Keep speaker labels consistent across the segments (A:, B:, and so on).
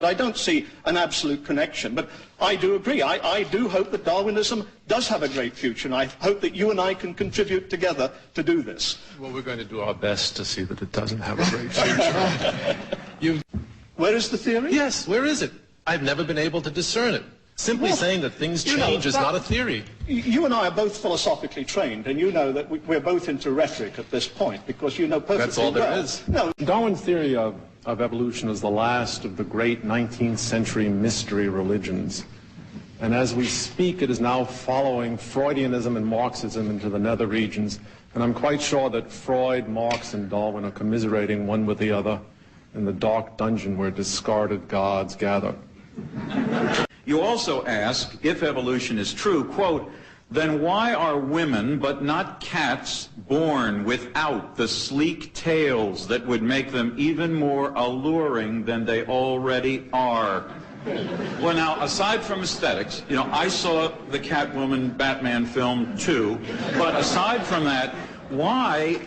A: I don't see an absolute connection, but I do agree. I do hope that Darwinism does have a great future, and I hope that you and I can contribute together to do this.
B: Well, we're going to do our best to see that it doesn't have a great future.
A: Where is the theory?
B: Yes, where is it? I've never been able to discern it. Simply saying that things change is not a theory.
A: You and I are both philosophically trained, and you know that we're both into rhetoric at this point, because you know perfectly
B: That's all there
A: well.
B: is.
A: No.
C: Darwin's theory of evolution is the last of the great 19th century mystery religions. And as we speak, it is now following Freudianism and Marxism into the nether regions. And I'm quite sure that Freud, Marx, and Darwin are commiserating one with the other in the dark dungeon where discarded gods gather.
D: You also ask, if evolution is true, quote, then why are women, but not cats, born without the sleek tails that would make them even more alluring than they already are? Well, now, aside from aesthetics, you know, I saw the Catwoman Batman film too, but aside from that, why...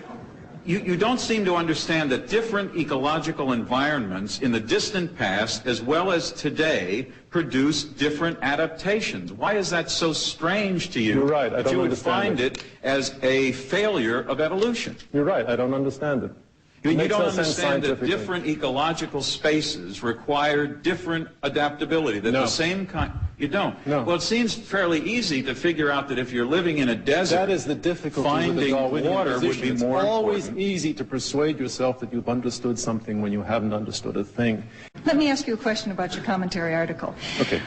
D: You don't seem to understand that different ecological environments in the distant past as well as today produce different adaptations. Why is that so strange to you?
C: You're right, I don't
D: that you would
C: understand
D: find it as a failure of evolution?
C: You're right, I don't understand it.
D: You don't understand that different ecological spaces require different adaptability, that the same kind... You don't?
C: No.
D: Well, it seems fairly easy to figure out that if you're living in a desert...
C: That is the difficulty with the Darwinian
D: water
C: position.
D: would be
C: it's
D: more
C: always
D: important.
C: easy to persuade yourself that you've understood something when you haven't understood a thing.
E: Let me ask you a question about your commentary article.
C: Okay.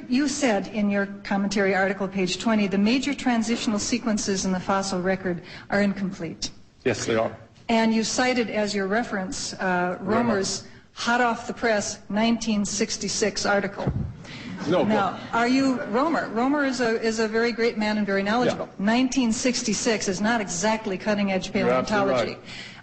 E: You said in your commentary article, page 20, the major transitional sequences in the fossil record are incomplete.
C: Yes, they are.
E: And you cited as your reference Romer's hot-off-the-press 1966 article.
C: No.
E: Now, are you Romer? Romer is a very great man and very knowledgeable.
C: Yeah.
E: 1966 is not exactly cutting-edge paleontology.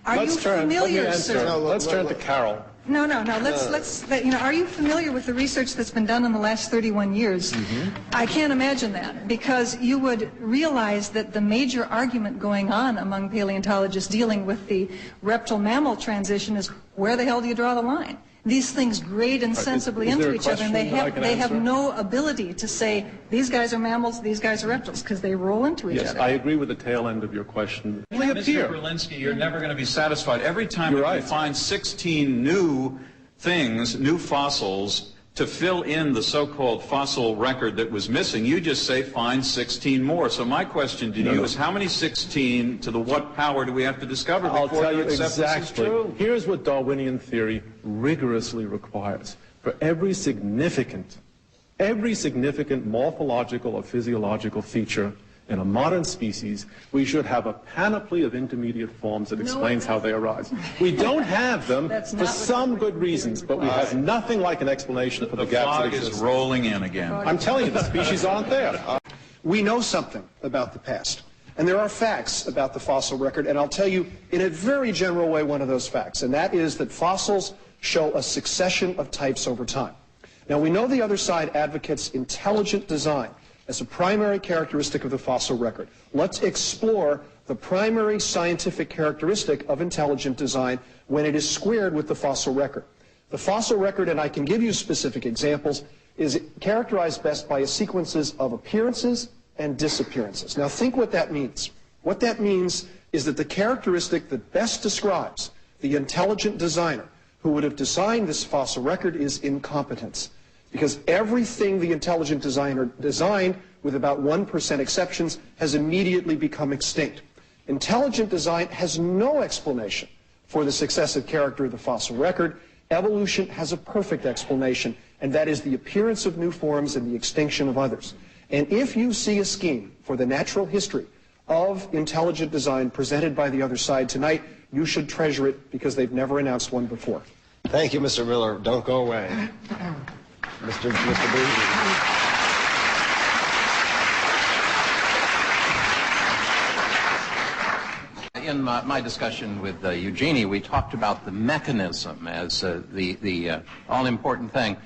C: Right.
E: Are you familiar,
C: sir?
E: sir?
C: Let's turn to Carol.
E: No. Are you familiar with the research that's been done in the last 31 years? Mm-hmm. I can't imagine that, because you would realize that the major argument going on among paleontologists dealing with the reptile-mammal transition is, where the hell do you draw the line? These things grade insensibly into each other, and they have no ability to say, these guys are mammals, these guys are reptiles, because they roll into each other.
C: Yes, I agree with the tail end of your question.
D: Mr. Berlinski, you're never going to be satisfied. Every time you find 16 new things, new fossils, to fill in the so-called fossil record that was missing, you just say, find 16 more. So my question to you is, how many 16 to the what power do we have to discover before
C: I'll tell you
D: accept
C: exactly.
D: this is true?
C: Here's what Darwinian theory rigorously requires. For every significant morphological or physiological feature in a modern species, we should have a panoply of intermediate forms that explains how they arise. We don't have them for some good reasons, but we have nothing like an explanation for the gaps that exist.
D: The fog is rolling in again.
C: I'm telling you, the species aren't there.
F: We know something about the past, and there are facts about the fossil record, and I'll tell you in a very general way one of those facts, and that is that fossils show a succession of types over time. Now, we know the other side advocates intelligent design as a primary characteristic of the fossil record. Let's explore the primary scientific characteristic of intelligent design when it is squared with the fossil record. The fossil record, and I can give you specific examples, is characterized best by sequences of appearances and disappearances. Now think what that means. What that means is that the characteristic that best describes the intelligent designer who would have designed this fossil record is incompetence. Because everything the intelligent designer designed, with about 1% exceptions, has immediately become extinct. Intelligent design has no explanation for the successive character of the fossil record. Evolution has a perfect explanation, and that is the appearance of new forms and the extinction of others. And if you see a scheme for the natural history of intelligent design presented by the other side tonight, you should treasure it, because they've never announced one before.
G: Thank you, Mr. Miller. Don't go away. Mr. Behe.
H: In my discussion with Eugenie, we talked about the mechanism as the all-important thing.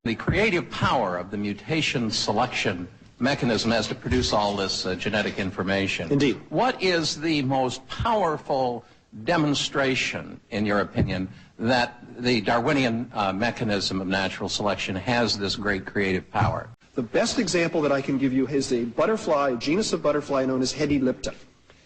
H: The creative power of the mutation selection mechanism has to produce all this genetic information.
F: Indeed.
H: What is the most powerful demonstration, in your opinion, that the Darwinian mechanism of natural selection has this great creative power?
F: The best example that I can give you is a butterfly, a genus of butterfly known as Hedylipta.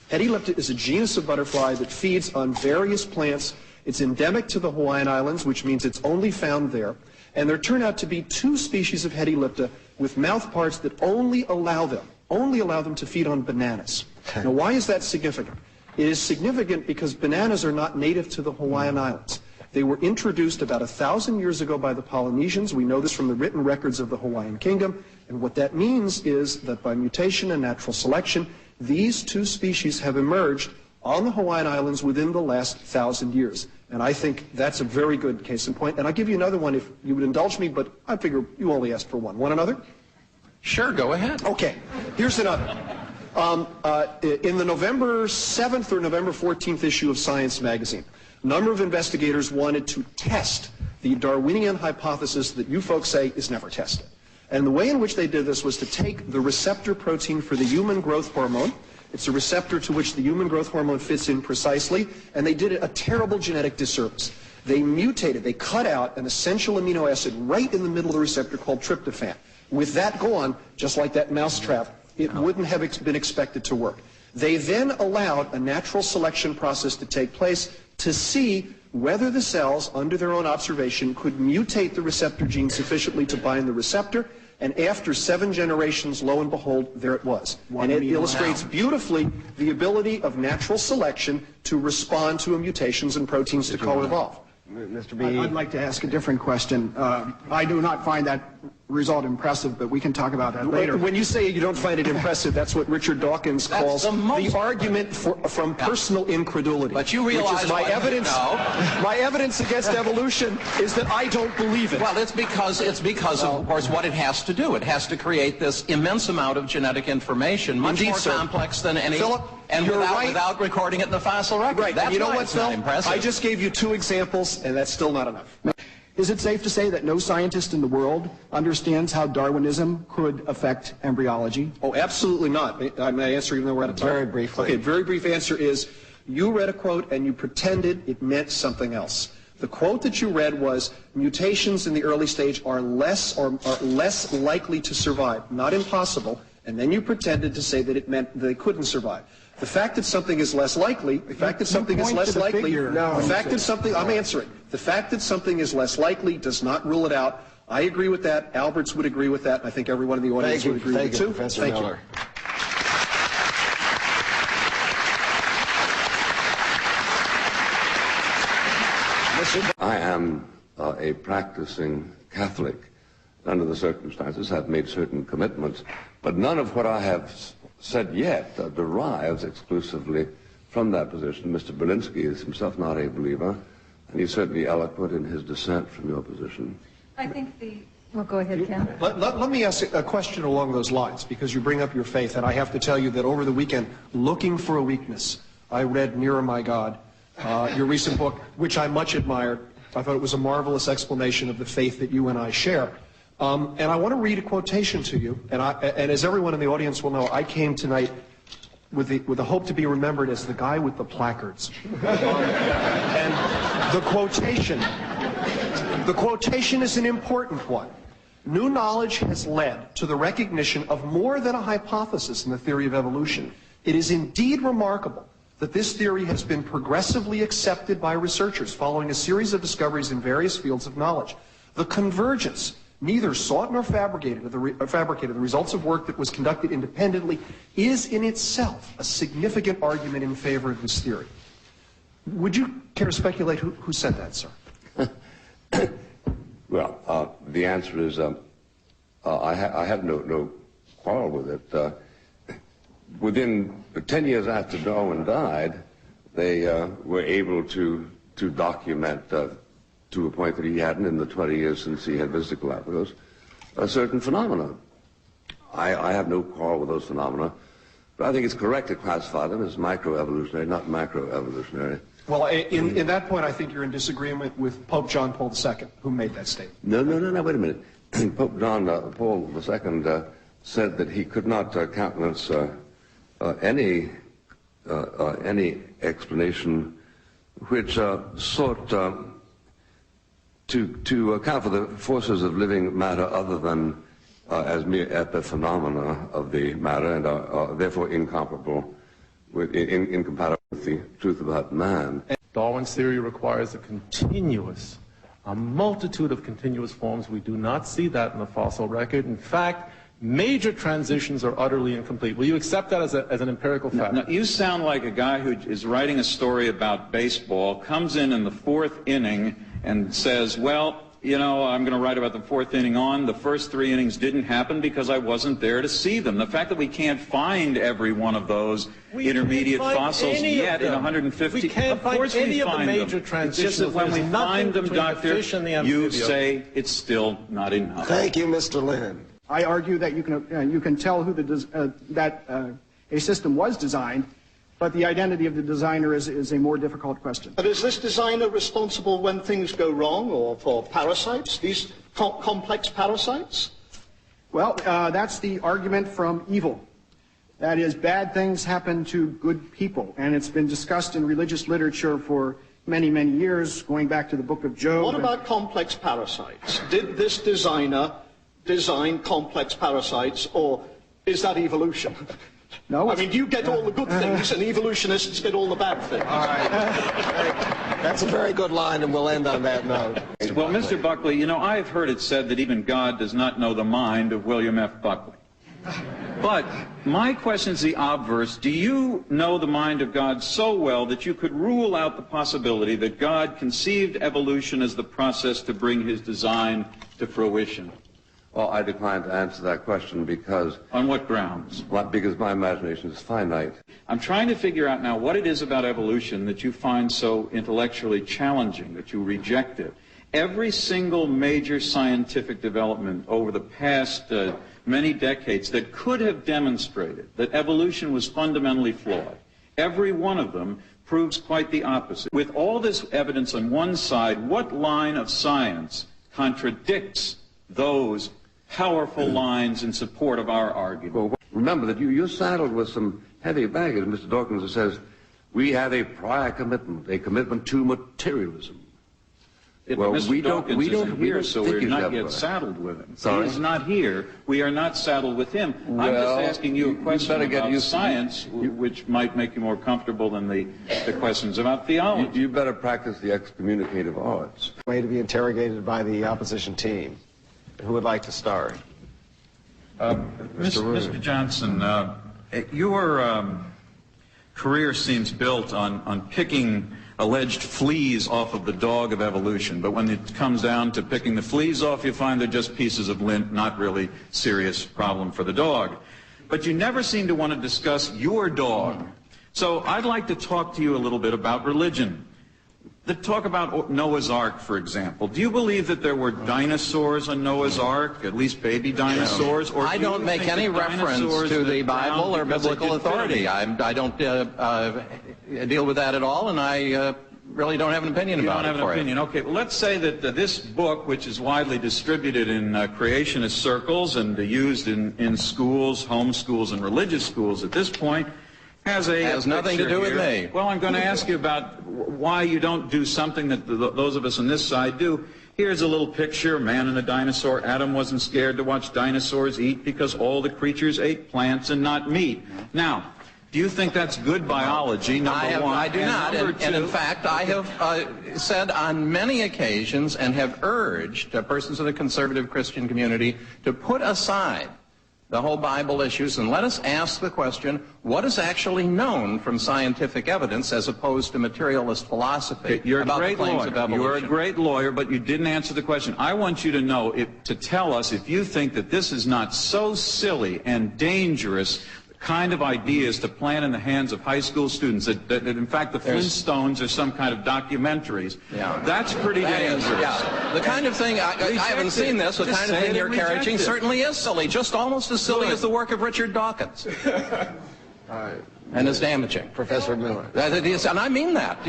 F: Hedylipta is a genus of butterfly that feeds on various plants. It's endemic to the Hawaiian Islands, which means it's only found there. And there turn out to be 2 species of Hedylipta with mouth parts that only allow them to feed on bananas. Now, why is that significant? It is significant because bananas are not native to the Hawaiian Islands. They were introduced about 1,000 years ago by the Polynesians. We know this from the written records of the Hawaiian Kingdom. And what that means is that by mutation and natural selection, these 2 species have emerged on the Hawaiian Islands within the last 1,000 years. And I think that's a very good case in point. And I'll give you another one if you would indulge me, but I figure you only asked for one. Want another?
H: Sure, go ahead.
F: Okay, here's another. In the November 7th or November 14th issue of Science magazine, a number of investigators wanted to test the Darwinian hypothesis that you folks say is never tested. And the way in which they did this was to take the receptor protein for the human growth hormone. It's a receptor to which the human growth hormone fits in precisely, and they did a terrible genetic disservice. They mutated, they cut out an essential amino acid right in the middle of the receptor called tryptophan. With that gone, just like that mousetrap, it wouldn't have been expected to work. They then allowed a natural selection process to take place to see whether the cells, under their own observation, could mutate the receptor gene sufficiently to bind the receptor. And after 7 generations, lo and behold, there it was. And it illustrates beautifully the ability of natural selection to respond to mutations in proteins to co-evolve.
G: Mr. Behe.
I: I'd like to ask a different question. I do not find that result impressive, but we can talk about that later.
F: When you say you don't find it impressive, that's what Richard Dawkins calls the argument from personal incredulity.
H: But you realize
F: my evidence against evolution is that I don't believe it.
H: Well, it's because of course, what it has to do. It has to create this immense amount of genetic information, much more complex than any,
F: Philip,
H: and without recording it in the fossil record.
F: Right.
H: That's
F: you know
H: why
F: what,
H: it's
F: Phil?
H: not impressive.
F: I just gave you 2 examples, and that's still not enough.
I: Is it safe to say that no scientist in the world understands how Darwinism could affect embryology?
F: Oh, absolutely not. May I answer even though we're out of time?
G: Very briefly.
F: Okay, very brief answer is, you read a quote and you pretended it meant something else. The quote that you read was, mutations in the early stage are less likely to survive, not impossible, and then you pretended to say that it meant they couldn't survive. The fact that something is less likely, the fact that something is less likely, the fact that something, I'm answering, the fact that something is less likely does not rule it out. I agree with that. Alberts would agree with that. And I think everyone in the audience would agree with it too.
G: Professor Miller.
J: I am a practicing Catholic. Under the circumstances, I've made certain commitments, but none of what I have said yet derives exclusively from that position. Mr. Berlinski is himself not a believer, and he's certainly eloquent in his dissent from your position.
E: I think well, go ahead, Ken.
F: Let me ask a question along those lines, because you bring up your faith, and I have to tell you that over the weekend, looking for a weakness, I read Nearer My God, your recent book, which I much admired. I thought it was a marvelous explanation of the faith that you and I share. And I want to read a quotation to you, and as everyone in the audience will know, I came tonight with the hope to be remembered as the guy with the placards. And the quotation is an important one. New knowledge has led to the recognition of more than a hypothesis in the theory of evolution. It is indeed remarkable that this theory has been progressively accepted by researchers following a series of discoveries in various fields of knowledge. The convergence, neither sought nor fabricated, the results of work that was conducted independently, is in itself a significant argument in favor of this theory. Would you care to speculate who said that, sir?
J: Well, the answer is I have no quarrel with it. Within 10 years after Darwin died, they were able to document to a point that he hadn't in the 20 years since he had visited Galapagos, a certain phenomena. I have no quarrel with those phenomena, but I think it's correct to classify them as microevolutionary, not macroevolutionary.
F: Well, in that point, I think you're in disagreement with Pope John Paul II, who made that statement. No,
J: wait a minute. Pope John Paul II said that he could not countenance any explanation which sought to account for the forces of living matter other than as mere epiphenomena of the matter, and are therefore incompatible with the truth about man.
C: Darwin's theory requires a multitude of continuous forms. We do not see that in the fossil record. In fact, major transitions are utterly incomplete. Will you accept that as an empirical fact?
D: Now, you sound like a guy who is writing a story about baseball, comes in the fourth inning and says, well, you know, I'm going to write about the fourth inning on. The first three innings didn't happen because I wasn't there to see them. The fact that we can't find every one of those intermediate fossils yet in 150,
C: we can't find any of the major transitions.
D: It's just that when we find them, Doctor, you say it's still not enough.
G: Thank you, Mr. Lynne.
I: I argue that you can tell who a system was designed, but the identity of the designer is a more difficult question.
A: But is this designer responsible when things go wrong, or for parasites, these complex parasites?
I: Well, that's the argument from evil. That is, bad things happen to good people, and it's been discussed in religious literature for many, many years, going back to the book of Job.
A: What about complex parasites? Did this designer design complex parasites, or is that evolution?
I: No.
A: I mean, you get all the good things, and evolutionists get all the bad things.
G: All right. That's a very good line, and we'll end on that note.
D: Well, Mr. Buckley, you know, I've heard it said that even God does not know the mind of William F. Buckley. But my question is the obverse. Do you know the mind of God so well that you could rule out the possibility that God conceived evolution as the process to bring his design to fruition?
J: Well, I decline to answer that question because...
D: On what grounds?
J: Because my imagination is finite.
D: I'm trying to figure out now what it is about evolution that you find so intellectually challenging, that you reject it. Every single major scientific development over the past many decades that could have demonstrated that evolution was fundamentally flawed, every one of them proves quite the opposite. With all this evidence on one side, what line of science contradicts those powerful lines in support of our argument?
J: Well, remember that you're saddled with some heavy baggage, Mr. Dawkins, that says we have a prior commitment, a commitment to materialism.
D: Well, Mr. Dawkins isn't here, so we're not yet saddled with him.
J: Sorry?
D: He's not here. We are not saddled with him.
J: Well,
D: I'm just asking you a question about science, which might make you more comfortable than the questions about theology.
J: You better practice the excommunicative arts.
G: Way to be interrogated by the opposition team. Who would like to start?
D: Mr. Johnson, your career seems built on picking alleged fleas off of the dog of evolution, but when it comes down to picking the fleas off, you find they're just pieces of lint, not really serious problem for the dog. But you never seem to want to discuss your dog. So I'd like to talk to you a little bit about religion. Talk about Noah's Ark, for example. Do you believe that there were dinosaurs on Noah's Ark, at least baby dinosaurs? Or
H: I don't make any reference to the Bible or biblical authority. I don't deal with that at all, and I really don't have an opinion about it.
D: You don't have an opinion. Okay, well, let's say that this book, which is widely distributed in creationist circles and used in schools, home schools, and religious schools at this point, has nothing to do with me. Well, I'm going to ask you about why you don't do something that those of us on this side do. Here's a little picture, man and a dinosaur. Adam wasn't scared to watch dinosaurs eat because all the creatures ate plants and not meat. Now, do you think that's good biology, number one?
H: I do not, and in fact, I have said on many occasions and have urged persons of the conservative Christian community to put aside the whole Bible issues and let us ask the question, what is actually known from scientific evidence as opposed to materialist philosophy about the claims of evolution?
D: You're a great lawyer, but you didn't answer the question. I want you to know, to tell us if you think that this is not so silly and dangerous kind of ideas to plant in the hands of high school students, that in fact the Flintstones are some kind of documentaries. Yeah. That's pretty dangerous.
H: Yeah. The kind of thing, I haven't seen this, the kind of thing you're encouraging certainly is silly, just almost as silly as the work of Richard Dawkins. And is damaging.
G: Professor Miller.
H: And I mean that.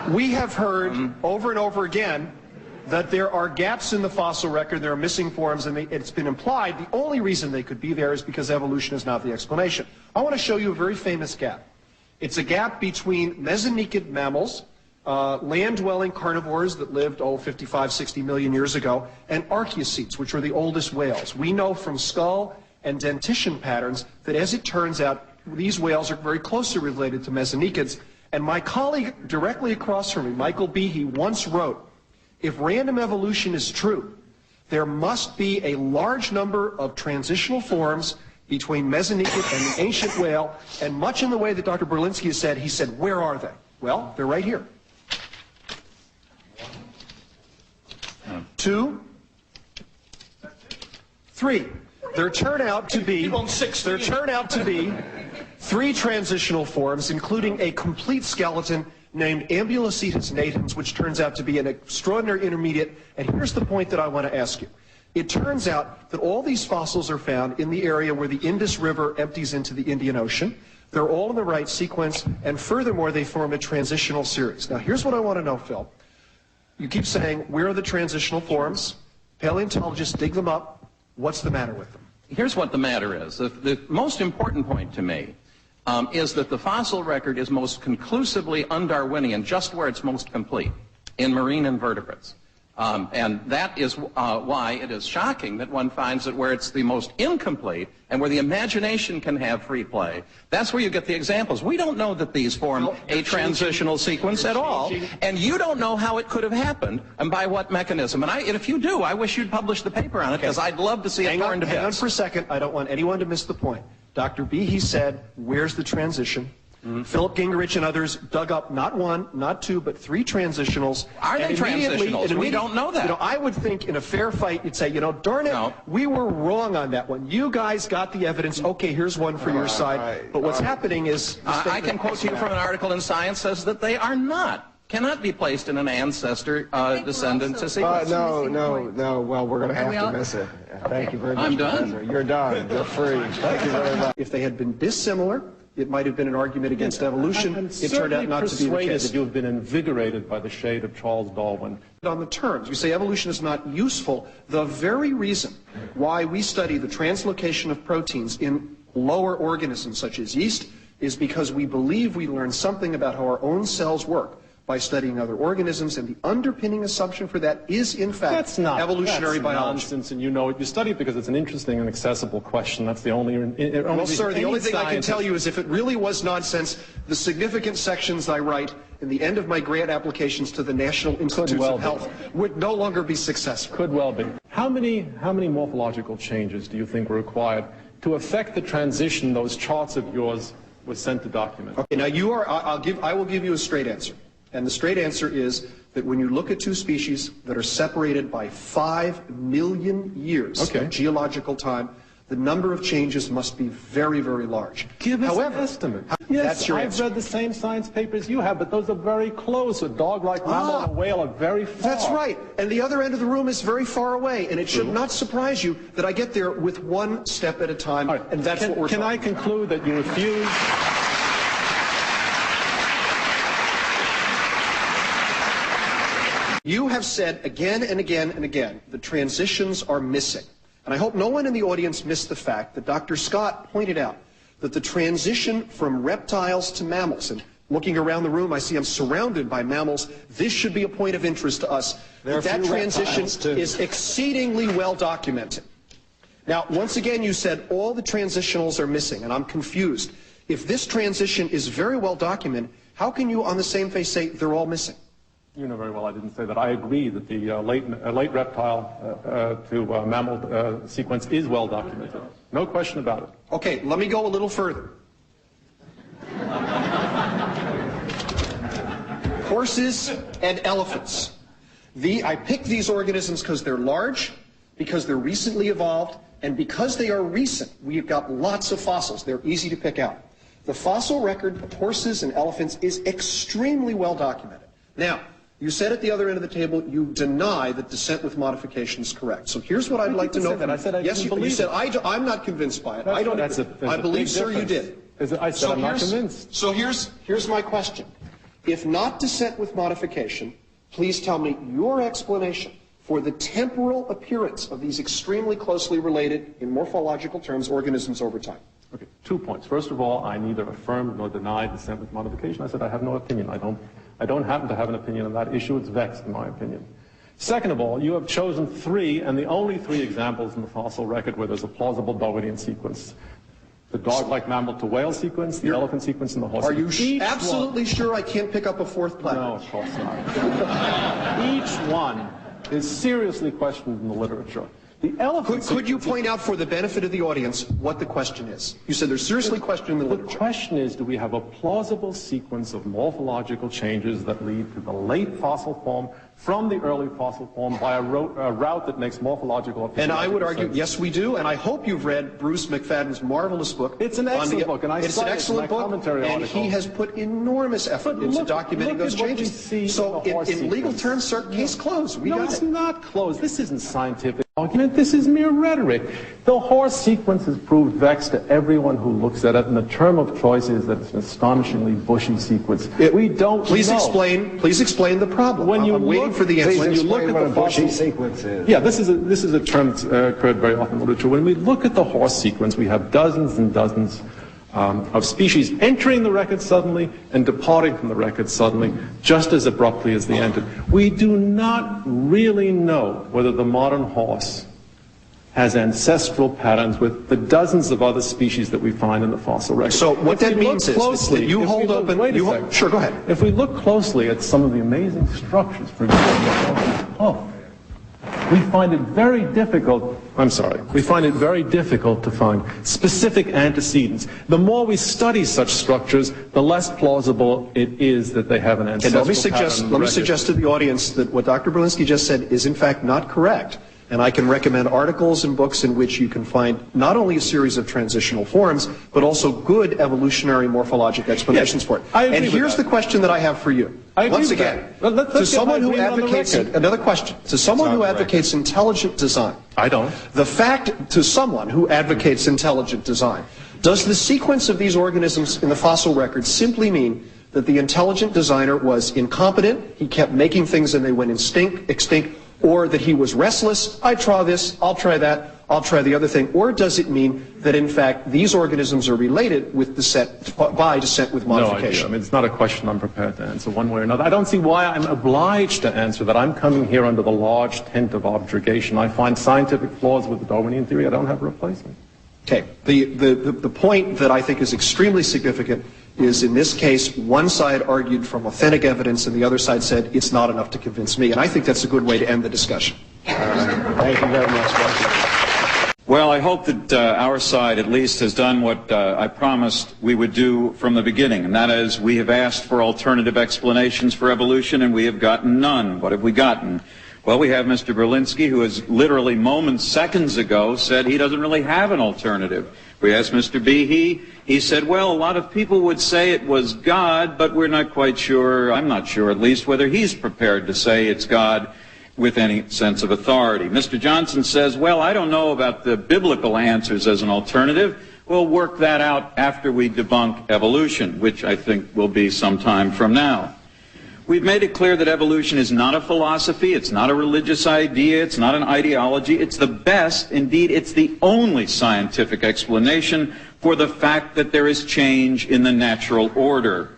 F: We have heard over and over again that there are gaps in the fossil record, there are missing forms, and it's been implied the only reason they could be there is because evolution is not the explanation. I want to show you a very famous gap. It's a gap between mesonechid mammals, land-dwelling carnivores that lived, 55, 60 million years ago, and archaeocetes, which are the oldest whales. We know from skull and dentition patterns that, as it turns out, these whales are very closely related to mesonechids. And my colleague directly across from me, Michael Behe, once wrote, if random evolution is true, there must be a large number of transitional forms between mesonechid and the ancient whale, and much in the way that Dr. Berlinski has said, he said, where are they? Well, they're right here. 2, 3. There turn out to be 3 transitional forms, including a complete skeleton named Ambulocetus natans, which turns out to be an extraordinary intermediate. And here's the point that I want to ask you. It turns out that all these fossils are found in the area where the Indus River empties into the Indian Ocean. They're all in the right sequence, and furthermore, they form a transitional series. Now, here's what I want to know, Phil. You keep saying, where are the transitional forms? Paleontologists dig them up. What's the matter with them?
H: Here's what the matter is. The most important point to me is that the fossil record is most conclusively un-Darwinian just where it's most complete, in marine invertebrates. And that is why it is shocking that one finds that where it's the most incomplete and where the imagination can have free play, that's where you get the examples. We don't know that these form a transitional sequence at all, and you don't know how it could have happened and by what mechanism. And if you do, I wish you'd publish the paper on it, because I'd love to see it torn to bits.
F: Hang on for a second. I don't want anyone to miss the point. Dr. Behe said, where's the transition? Philip Gingerich and others dug up not 1, not 2, but 3 transitionals.
H: Are they transitionals? We don't know that.
F: You know, I would think in a fair fight you'd say, you know, darn it, we were wrong on that one. You guys got the evidence. Okay, here's one for your side. But what's happening is...
H: I can quote to you from an article in Science says that they are not. Cannot be placed in an ancestor descendant to sequence.
G: No. Well, we're going to have to miss it. Thank you very much.
H: I'm done.
G: Professor. You're done. You're free. Thank you very much.
F: If they had been dissimilar, it might have been an argument against evolution. It turned out not to be the case.
C: That you have been invigorated by the shade of Charles Darwin.
F: On the terms, you say evolution is not useful. The very reason why we study the translocation of proteins in lower organisms such as yeast is because we believe we learn something about how our own cells work by studying other organisms, and the underpinning assumption for that is, in fact, evolutionary biology.
C: Nonsense, and you know it. You study it because it's an interesting and accessible question. That's the only...
F: Well, sir, the only thing I can tell you is if it really was nonsense, the significant sections I write in the end of my grant applications to the National Institutes of Health would no longer be successful.
C: Could well be. How many morphological changes do you think were required to affect the transition those charts of yours were sent to document?
F: Okay, now I will give you a straight answer. And the straight answer is that when you look at 2 species that are separated by 5 million years of geological time, the number of changes must be very, very large.
C: Give us an estimate. Yes, I've read the same science papers you have, but those are very close. A dog-like mammal and a whale are very far.
F: That's right. And the other end of the room is very far away. And it should not surprise you that I get there with 1 step at a time.
C: Right.
F: And that's what we're
C: talking about. Can I conclude that you refuse...
F: You have said again and again and again that transitions are missing. And I hope no one in the audience missed the fact that Dr. Scott pointed out that the transition from reptiles to mammals, and looking around the room I see I'm surrounded by mammals, this should be a point of interest to us, that transition is exceedingly well documented. Now, once again, you said all the transitionals are missing, and I'm confused. If this transition is very well documented, how can you on the same face say they're all missing?
C: You know very well I didn't say that. I agree that the late reptile to mammal sequence is well documented. No question about it.
F: Okay, let me go a little further. Horses and elephants. I picked these organisms because they're large, because they're recently evolved, and because they are recent, we've got lots of fossils. They're easy to pick out. The fossil record of horses and elephants is extremely well documented. Now, you said at the other end of the table you deny that descent with modification is correct. So here's what I'd like to know.
C: I said I didn't believe it.
F: You said I'm not convinced by it. I believe, sir, you did.
C: I said I'm not convinced.
F: So here's my question. If not descent with modification, please tell me your explanation for the temporal appearance of these extremely closely related, in morphological terms, organisms over time.
C: Okay, 2 points. First of all, I neither affirmed nor denied descent with modification. I said I have no opinion. I don't happen to have an opinion on that issue. It's vexed, in my opinion. Second of all, you have chosen 3, and the only 3 examples in the fossil record where there's a plausible Darwinian sequence. The dog-like mammal to whale sequence, the elephant sequence, and the horse sequence.
F: Are you absolutely sure I can't pick up a 4th planet?
C: No, of course not. Each one is seriously questioned in the literature. The elephant
F: could you point out for the benefit of the audience what the question is? You said they're seriously questioned in the literature.
C: The question is, do we have a plausible sequence of morphological changes that lead to the late fossil form from the early fossil form by a route that makes morphological...
F: And I would argue, yes, we do, and I hope you've read Bruce McFadden's marvelous book.
C: It's an excellent book, and
F: it's an excellent book, and he has put enormous effort into documenting those changes. So in legal terms, sir, case closed.
C: No, it's not closed. This isn't scientific argument. This is mere rhetoric. The horse sequence has proved vexed to everyone who looks at it, and the term of choice is that it's an astonishingly bushy sequence. We don't
F: Please
C: know.
F: Please explain the problem.
C: When
F: I'm waiting for the answer.
G: When you look at what a bushy sequence is.
C: Yeah, this is a term that's occurred very often in literature. When we look at the horse sequence, we have dozens and dozens of species entering the record suddenly and departing from the record suddenly, just as abruptly as they entered. We do not really know whether the modern horse has ancestral patterns with the dozens of other species that we find in the fossil record.
F: So what that means is that you hold up and... Sure, go ahead.
C: If we look closely at some of the amazing structures, for example, we find it very difficult, we find it very difficult to find specific antecedents. The more we study such structures, the less plausible it is that they have an ancestral pattern.
F: Let me suggest to the audience that what Dr. Berlinski just said is in fact not correct. And I can recommend articles and books in which you can find not only a series of transitional forms, but also good evolutionary morphologic explanations for it. And here's the question that I have for you. Once again, to someone who advocates intelligent design, to someone who advocates intelligent design, does the sequence of these organisms in the fossil record simply mean that the intelligent designer was incompetent, he kept making things and they went extinct, or that he was restless, I try this, I'll try that, I'll try the other thing, or does it mean that in fact these organisms are related with by descent with modification?
C: No idea. I mean, it's not a question I'm prepared to answer one way or another. I don't see why I'm obliged to answer that. I'm coming here under the large tent of objurgation. I find scientific flaws with the Darwinian theory. I don't have a replacement.
F: Okay. The point that I think is extremely significant is in this case, one side argued from authentic evidence and the other side said it's not enough to convince me. And I think that's a good way to end the discussion.
G: Thank you very much.
D: Well, I hope that our side at least has done what I promised we would do from the beginning, and that is we have asked for alternative explanations for evolution and we have gotten none. What have we gotten? Well, we have Mr. Berlinski, who has literally seconds ago said he doesn't really have an alternative. We asked Mr. Behe. He said, well, a lot of people would say it was God, but we're not quite sure, I'm not sure at least, whether he's prepared to say it's God with any sense of authority. Mr. Johnson says, well, I don't know about the biblical answers as an alternative. We'll work that out after we debunk evolution, which I think will be some time from now. We've made it clear that evolution is not a philosophy, it's not a religious idea, it's not an ideology, it's the best, indeed it's the only scientific explanation for the fact that there is change in the natural order.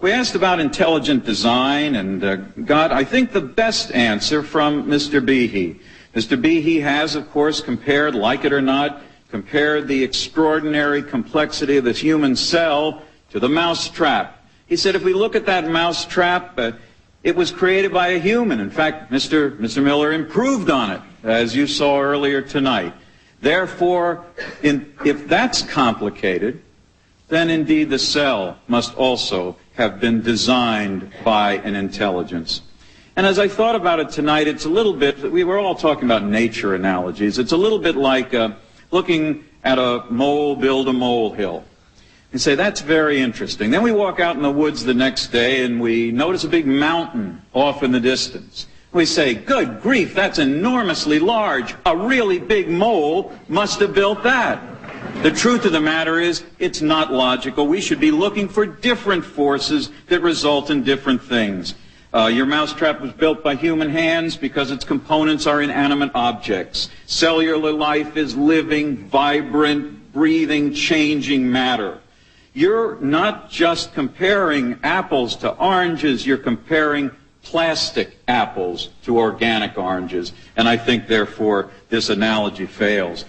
D: We asked about intelligent design and got, I think, the best answer from Mr. Behe. Mr. Behe has, of course, compared, like it or not, compared the extraordinary complexity of the human cell to the mouse trap. He said if we look at that mouse trap, it was created by a human. In fact, Mr. Miller improved on it, as you saw earlier tonight. Therefore, if that's complicated, then indeed the cell must also have been designed by an intelligence. And as I thought about it tonight, it's a little bit, we were all talking about nature analogies. It's a little bit like looking at a mole build a molehill. You say, that's very interesting. Then we walk out in the woods the next day and we notice a big mountain off in the distance. We say, good grief, that's enormously large. A really big mole must have built that. The truth of the matter is, it's not logical. We should be looking for different forces that result in different things. Your mousetrap was built by human hands because its components are inanimate objects. Cellular life is living, vibrant, breathing, changing matter. You're not just comparing apples to oranges, you're comparing plastic apples to organic oranges. And I think, therefore, this analogy fails.